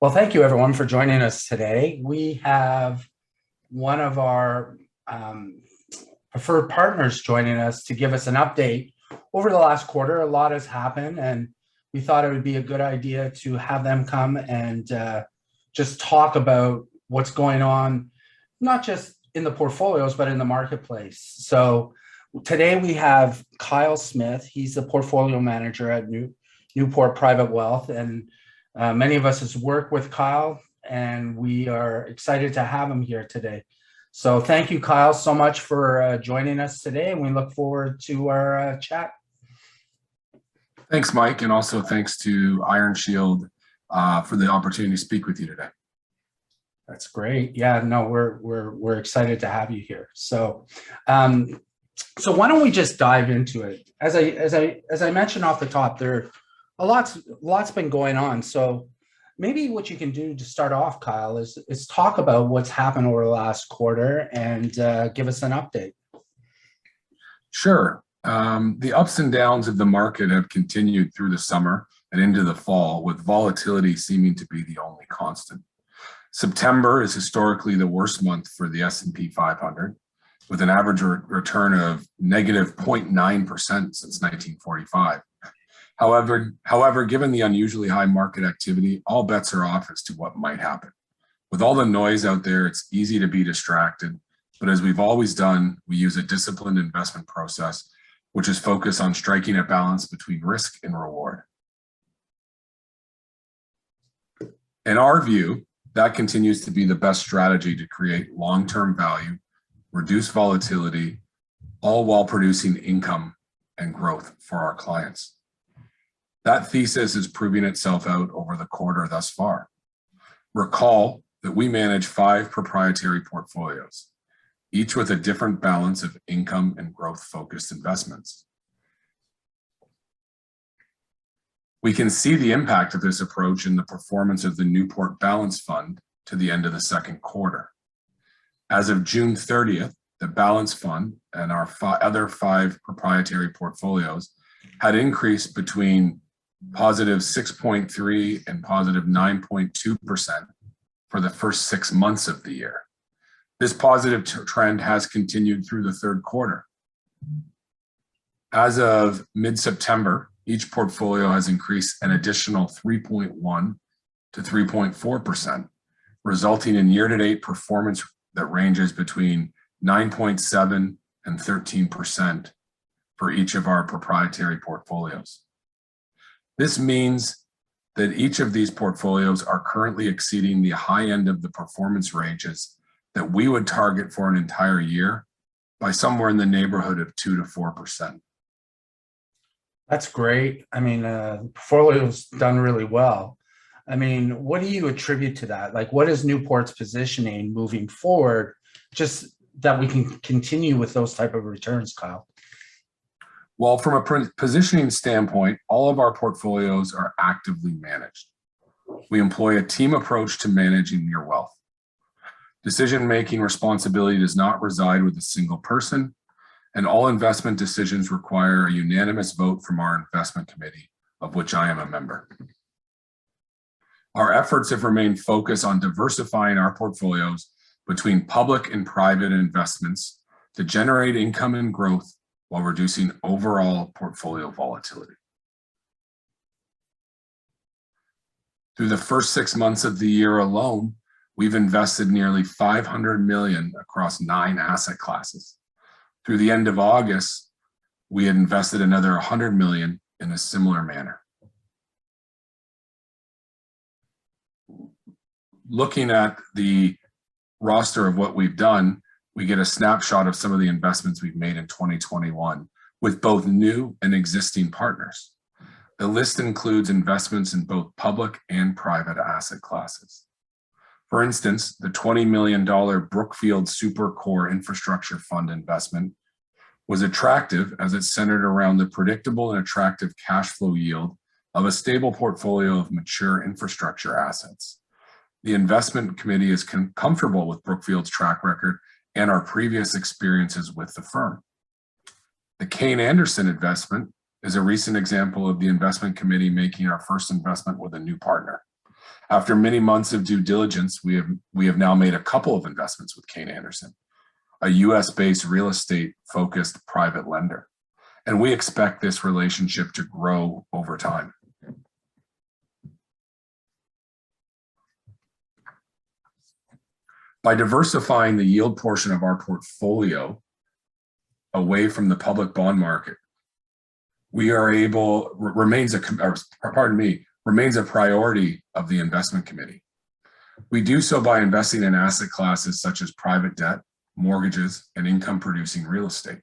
Well, thank you everyone for joining us today. We have one of our preferred partners joining us to give us an update. Over the last quarter, a lot has happened, and we thought it would be a good idea to have them come and just talk about what's going on, not just in the portfolios, but in the marketplace. So today we have Kyle Smith. He's the portfolio manager at Newport Private Wealth, and many of us has worked with Kyle, and we are excited to have him here today. So thank you, Kyle, so much for joining us today, and we look forward to our chat. Thanks, Mike, and also thanks to IRONSHIELD for the opportunity to speak with you today. That's great. Yeah, no, we're excited to have you here. So why don't we just dive into it? As I mentioned off the top, there a lot's been going on. So maybe what you can do to start off, Kyle, is talk about what's happened over the last quarter and give us an update. Sure. The ups and downs of the market have continued through the summer and into the fall, with volatility seeming to be the only constant. September is historically the worst month for the S&P 500, with an average return of negative 0.9% since 1945. However, given the unusually high market activity, all bets are off as to what might happen. With all the noise out there, it's easy to be distracted, but as we've always done, we use a disciplined investment process, which is focused on striking a balance between risk and reward. In our view, that continues to be the best strategy to create long-term value, reduce volatility, all while producing income and growth for our clients. That thesis is proving itself out over the quarter thus far. Recall that we manage 5 proprietary portfolios, each with a different balance of income and growth-focused investments. We can see the impact of this approach in the performance of the Newport Balanced Fund to the end of the second quarter. As of June 30th, the Balanced Fund and our other 5 proprietary portfolios had increased between positive 6.3 and positive 9.2% for the first 6 months of the year. This positive trend has continued through the third quarter. As of mid-September, each portfolio has increased an additional 3.1 to 3.4%, resulting in year-to-date performance that ranges between 9.7 and 13% for each of our proprietary portfolios. This means that each of these portfolios are currently exceeding the high end of the performance ranges that we would target for an entire year by somewhere in the neighborhood of 2 to 4%. That's great. I mean, the portfolio's done really well. I mean, what do you attribute to that? Like, what is Newport's positioning moving forward, just that we can continue with those type of returns, Kyle? Well, from a positioning standpoint, all of our portfolios are actively managed. We employ a team approach to managing your wealth. Decision-making responsibility does not reside with a single person, and all investment decisions require a unanimous vote from our investment committee, of which I am a member. Our efforts have remained focused on diversifying our portfolios between public and private investments to generate income and growth while reducing overall portfolio volatility. Through the first 6 months of the year alone, we've invested nearly $500 million across 9 asset classes. Through the end of August, we had invested another $100 million in a similar manner. Looking at the roster of what we've done, we get a snapshot of some of the investments we've made in 2021 with both new and existing partners. The list includes investments in both public and private asset classes. For instance, the $20 million Brookfield Super Core Infrastructure Fund investment was attractive as it centered around the predictable and attractive cash flow yield of a stable portfolio of mature infrastructure assets. The investment committee is comfortable with Brookfield's track record and our previous experiences with the firm. The Kayne Anderson investment is a recent example of the investment committee making our first investment with a new partner. After many months of due diligence, we have now made a couple of investments with Kayne Anderson, a US-based real estate focused private lender. And we expect this relationship to grow over time. By diversifying the yield portion of our portfolio away from the public bond market, remains a priority of the investment committee. We do so by investing in asset classes such as private debt, mortgages, and income producing real estate.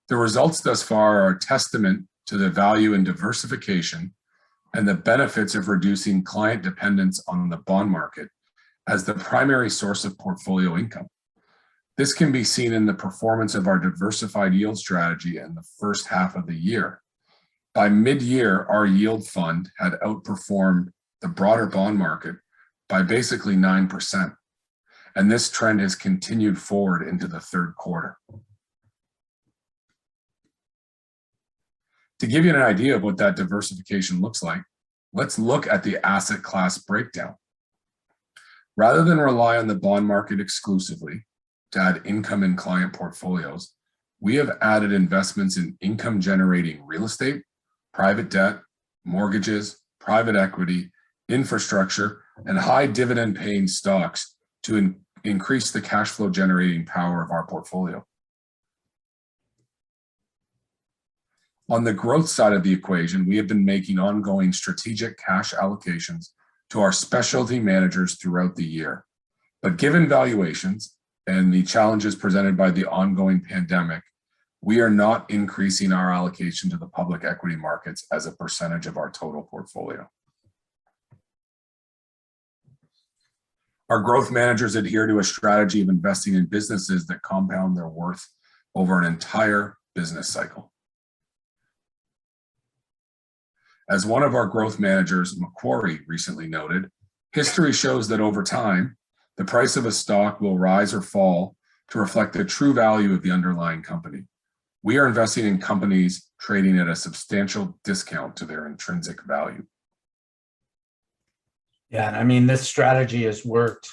The results thus far are a testament to the value in diversification and the benefits of reducing client dependence on the bond market as the primary source of portfolio income. This can be seen in the performance of our diversified yield strategy in the first half of the year. By mid-year, our yield fund had outperformed the broader bond market by basically 9%. And this trend has continued forward into the third quarter. To give you an idea of what that diversification looks like, let's look at the asset class breakdown. Rather than rely on the bond market exclusively to add income in client portfolios, we have added investments in income generating real estate, private debt, mortgages, private equity, infrastructure, and high dividend paying stocks to increase the cash flow generating power of our portfolio. On the growth side of the equation, we have been making ongoing strategic cash allocations to our specialty managers throughout the year. But given valuations and the challenges presented by the ongoing pandemic, we are not increasing our allocation to the public equity markets as a percentage of our total portfolio. Our growth managers adhere to a strategy of investing in businesses that compound their worth over an entire business cycle. As one of our growth managers, Macquarie, recently noted, history shows that over time, the price of a stock will rise or fall to reflect the true value of the underlying company. We are investing in companies trading at a substantial discount to their intrinsic value. Yeah, and I mean, this strategy has worked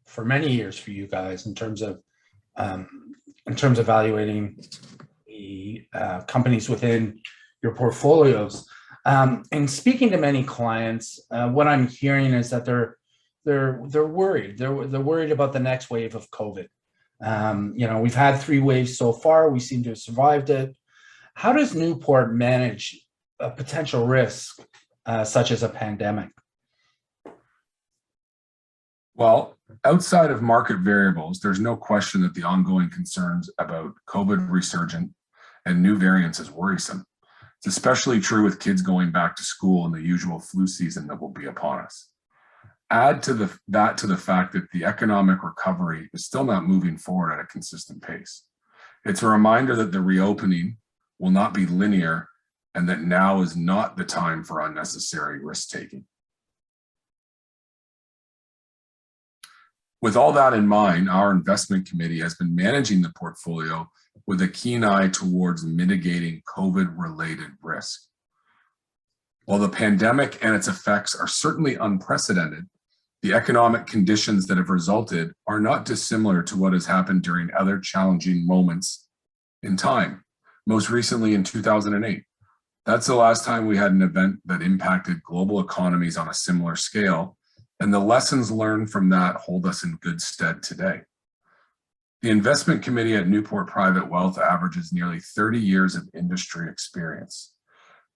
for many years for you guys in terms of evaluating the companies within your portfolios. And speaking to many clients, what I'm hearing is that they're worried. They're worried about the next wave of COVID. We've had 3 waves so far. We seem to have survived it. How does Newport manage a potential risk such as a pandemic? Well, outside of market variables, there's no question that the ongoing concerns about COVID resurgent and new variants is worrisome. It's especially true with kids going back to school and the usual flu season that will be upon us. Add to the fact that the economic recovery is still not moving forward at a consistent pace. It's a reminder that the reopening will not be linear and that now is not the time for unnecessary risk-taking. With all that in mind, our investment committee has been managing the portfolio with a keen eye towards mitigating COVID-related risk. While the pandemic and its effects are certainly unprecedented, the economic conditions that have resulted are not dissimilar to what has happened during other challenging moments in time, most recently in 2008. That's the last time we had an event that impacted global economies on a similar scale, and the lessons learned from that hold us in good stead today. The investment committee at Newport Private Wealth averages nearly 30 years of industry experience.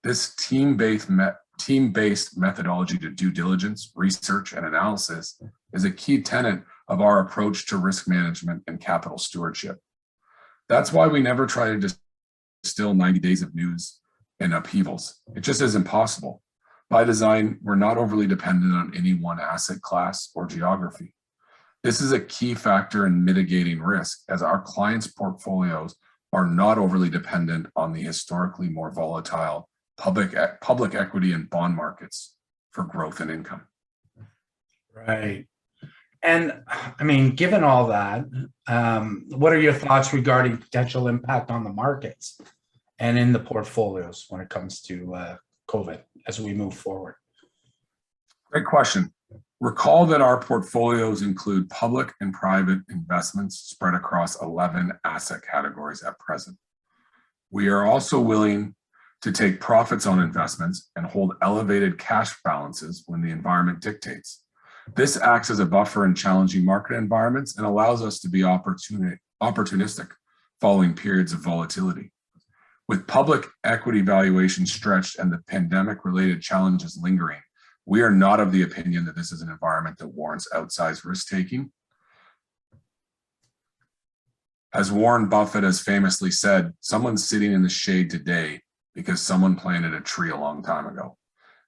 This team-based methodology to due diligence, research, and analysis is a key tenet of our approach to risk management and capital stewardship. That's why we never try to distill 90 days of news and upheavals. It just isn't possible. By design, we're not overly dependent on any one asset class or geography. This is a key factor in mitigating risk, as our clients' portfolios are not overly dependent on the historically more volatile public equity and bond markets for growth and income. Right. And I mean, given all that, what are your thoughts regarding potential impact on the markets and in the portfolios when it comes to COVID as we move forward? Great question. Recall that our portfolios include public and private investments spread across 11 asset categories at present. We are also willing to take profits on investments and hold elevated cash balances when the environment dictates. This acts as a buffer in challenging market environments and allows us to be opportunistic following periods of volatility. With public equity valuations stretched and the pandemic-related challenges lingering, we are not of the opinion that this is an environment that warrants outsized risk-taking. As Warren Buffett has famously said, someone's sitting in the shade today because someone planted a tree a long time ago.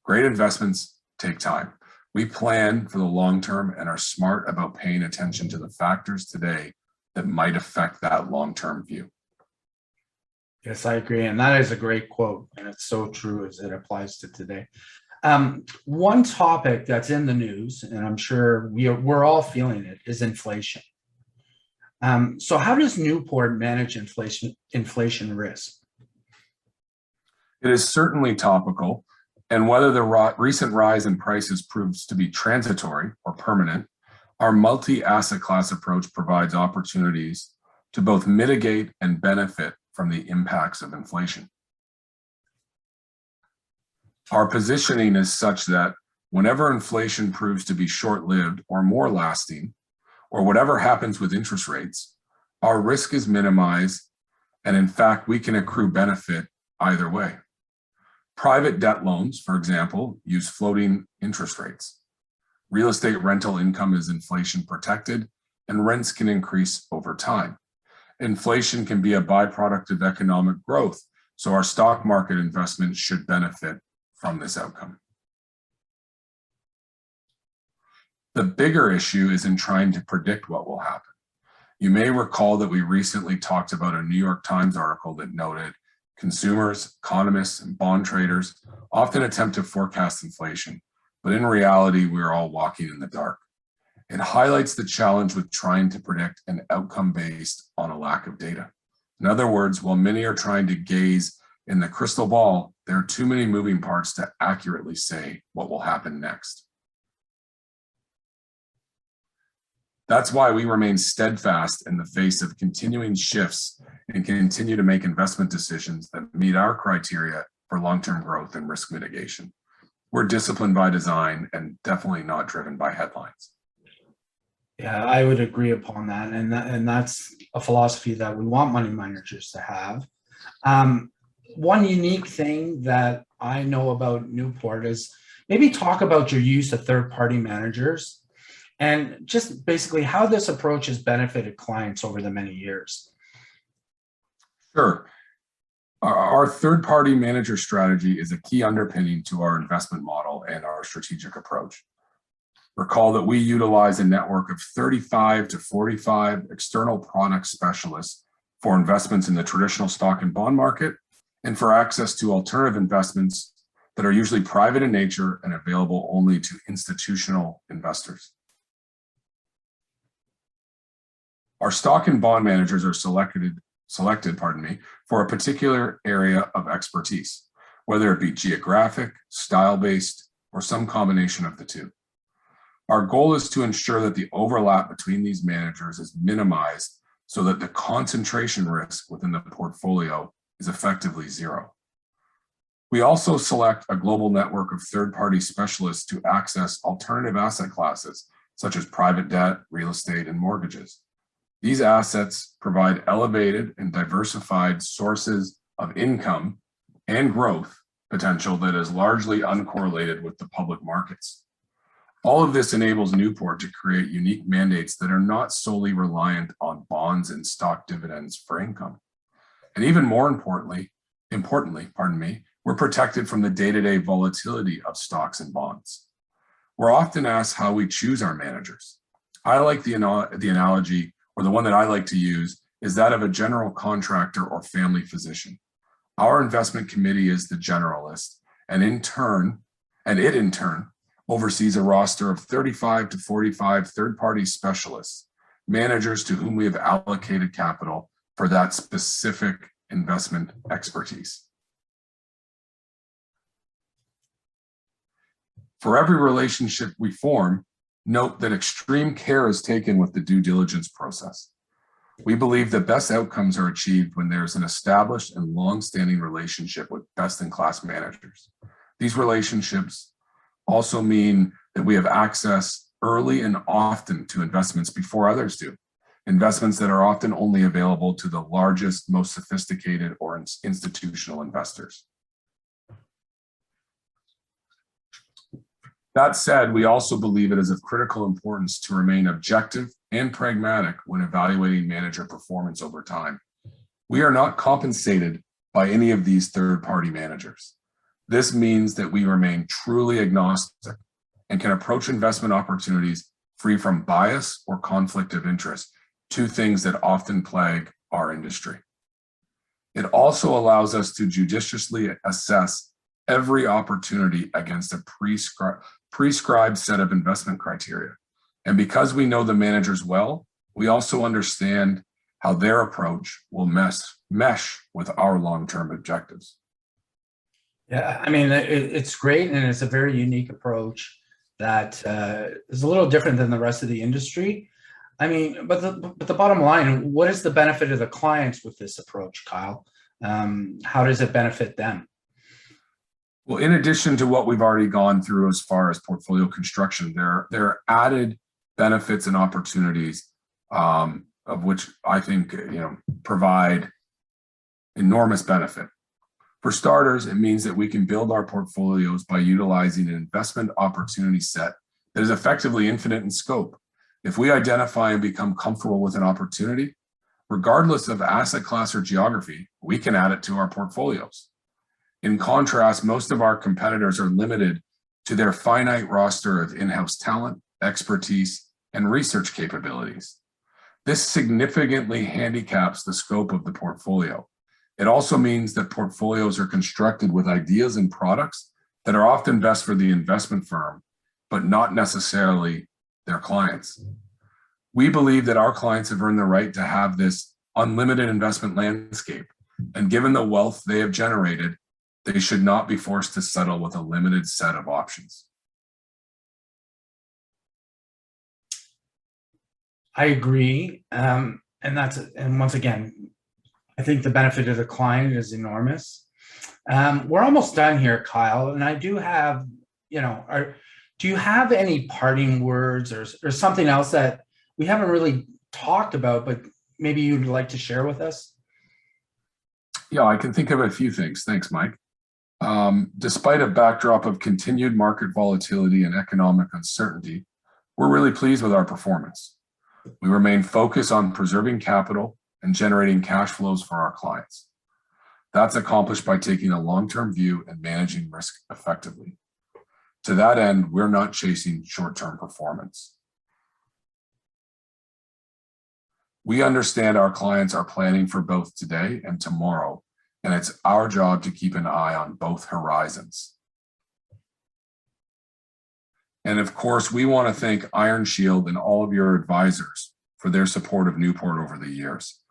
Great investments take time. We plan for the long term and are smart about paying attention to the factors today that might affect that long-term view. Yes, I agree. And that is a great quote. And it's so true as it applies to today. One topic that's in the news, and I'm sure we're all feeling it, is inflation. So how does Newport manage inflation risk? It is certainly topical, and whether the recent rise in prices proves to be transitory or permanent, our multi-asset class approach provides opportunities to both mitigate and benefit from the impacts of inflation. Our positioning is such that whenever inflation proves to be short-lived or more lasting, or whatever happens with interest rates, our risk is minimized, and in fact, we can accrue benefit either way. Private debt loans, for example, use floating interest rates. Real estate rental income is inflation protected, and rents can increase over time. Inflation can be a byproduct of economic growth, so our stock market investments should benefit from this outcome. The bigger issue is in trying to predict what will happen. You may recall that we recently talked about a New York Times article that noted consumers, economists, and bond traders often attempt to forecast inflation, but in reality, we're all walking in the dark. It highlights the challenge with trying to predict an outcome based on a lack of data. In other words, while many are trying to gaze in the crystal ball, there are too many moving parts to accurately say what will happen next. That's why we remain steadfast in the face of continuing shifts and continue to make investment decisions that meet our criteria for long-term growth and risk mitigation. We're disciplined by design and definitely not driven by headlines. Yeah, I would agree upon that. And that's a philosophy that we want money managers to have. One unique thing that I know about Newport is maybe talk about your use of third-party managers and just basically how this approach has benefited clients over the many years. Sure. Our third-party manager strategy is a key underpinning to our investment model and our strategic approach. Recall that we utilize a network of 35 to 45 external product specialists for investments in the traditional stock and bond market and for access to alternative investments that are usually private in nature and available only to institutional investors. Our stock and bond managers are selected for a particular area of expertise, whether it be geographic, style-based, or some combination of the two. Our goal is to ensure that the overlap between these managers is minimized so that the concentration risk within the portfolio is effectively zero. We also select a global network of third-party specialists to access alternative asset classes, such as private debt, real estate, and mortgages. These assets provide elevated and diversified sources of income and growth potential that is largely uncorrelated with the public markets. All of this enables Newport to create unique mandates that are not solely reliant on bonds and stock dividends for income. And even more importantly, we're protected from the day-to-day volatility of stocks and bonds. We're often asked how we choose our managers. I like the analogy, or the one that I like to use, is that of a general contractor or family physician. Our investment committee is the generalist, and it in turn oversees a roster of 35 to 45 third-party specialists, managers to whom we have allocated capital for that specific investment expertise. For every relationship we form, note that extreme care is taken with the due diligence process. We believe the best outcomes are achieved when there's an established and long-standing relationship with best-in-class managers. These relationships also mean that we have access early and often to investments before others do. Investments that are often only available to the largest, most sophisticated or institutional investors. That said, we also believe it is of critical importance to remain objective and pragmatic when evaluating manager performance over time. We are not compensated by any of these third-party managers. This means that we remain truly agnostic and can approach investment opportunities free from bias or conflict of interest, two things that often plague our industry. It also allows us to judiciously assess every opportunity against a prescribed set of investment criteria. And because we know the managers well, we also understand how their approach will mesh with our long-term objectives. Yeah, I mean, it's great, and it's a very unique approach that is a little different than the rest of the industry. I mean, but the bottom line, what is the benefit of the clients with this approach, Kyle? How does it benefit them? Well, in addition to what we've already gone through as far as portfolio construction, there are added benefits and opportunities of which I think provide enormous benefit. For starters, it means that we can build our portfolios by utilizing an investment opportunity set that is effectively infinite in scope. If we identify and become comfortable with an opportunity, regardless of asset class or geography, we can add it to our portfolios. In contrast, most of our competitors are limited to their finite roster of in-house talent, expertise, and research capabilities. This significantly handicaps the scope of the portfolio. It also means that portfolios are constructed with ideas and products that are often best for the investment firm, but not necessarily their clients. We believe that our clients have earned the right to have this unlimited investment landscape, and given the wealth they have generated, they should not be forced to settle with a limited set of options. I agree, and once again, I think the benefit of the client is enormous. We're almost done here, Kyle, and I do have, do you have any parting words or something else that we haven't really talked about, but maybe you'd like to share with us? Yeah, I can think of a few things. Thanks, Mike. Despite a backdrop of continued market volatility and economic uncertainty, we're really pleased with our performance. We remain focused on preserving capital and generating cash flows for our clients. That's accomplished by taking a long-term view and managing risk effectively. To that end, we're not chasing short-term performance. We understand our clients are planning for both today and tomorrow, and it's our job to keep an eye on both horizons. And of course, we want to thank IRONSHIELD and all of your advisors for their support of Newport over the years.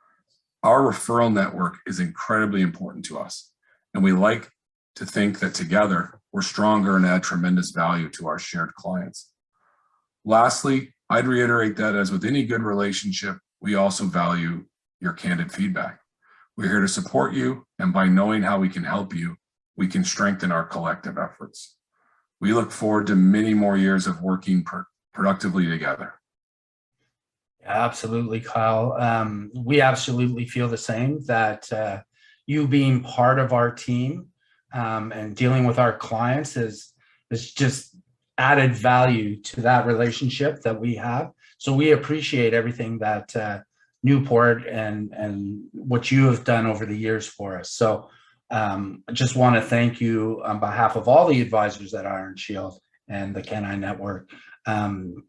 Our referral network is incredibly important to us, and we like to think that together we're stronger and add tremendous value to our shared clients. Lastly, I'd reiterate that as with any good relationship, we also value your candid feedback. We're here to support you, and by knowing how we can help you, we can strengthen our collective efforts. We look forward to many more years of working productively together. Absolutely, Kyle. We absolutely feel the same, that you being part of our team and dealing with our clients is just added value to that relationship that we have. So we appreciate everything that Newport and what you have done over the years for us. So I just want to thank you on behalf of all the advisors at IRONSHIELD and the Canine Network, and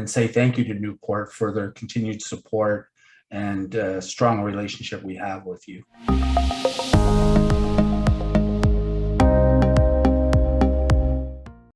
say thank you to Newport for their continued support and strong relationship we have with you.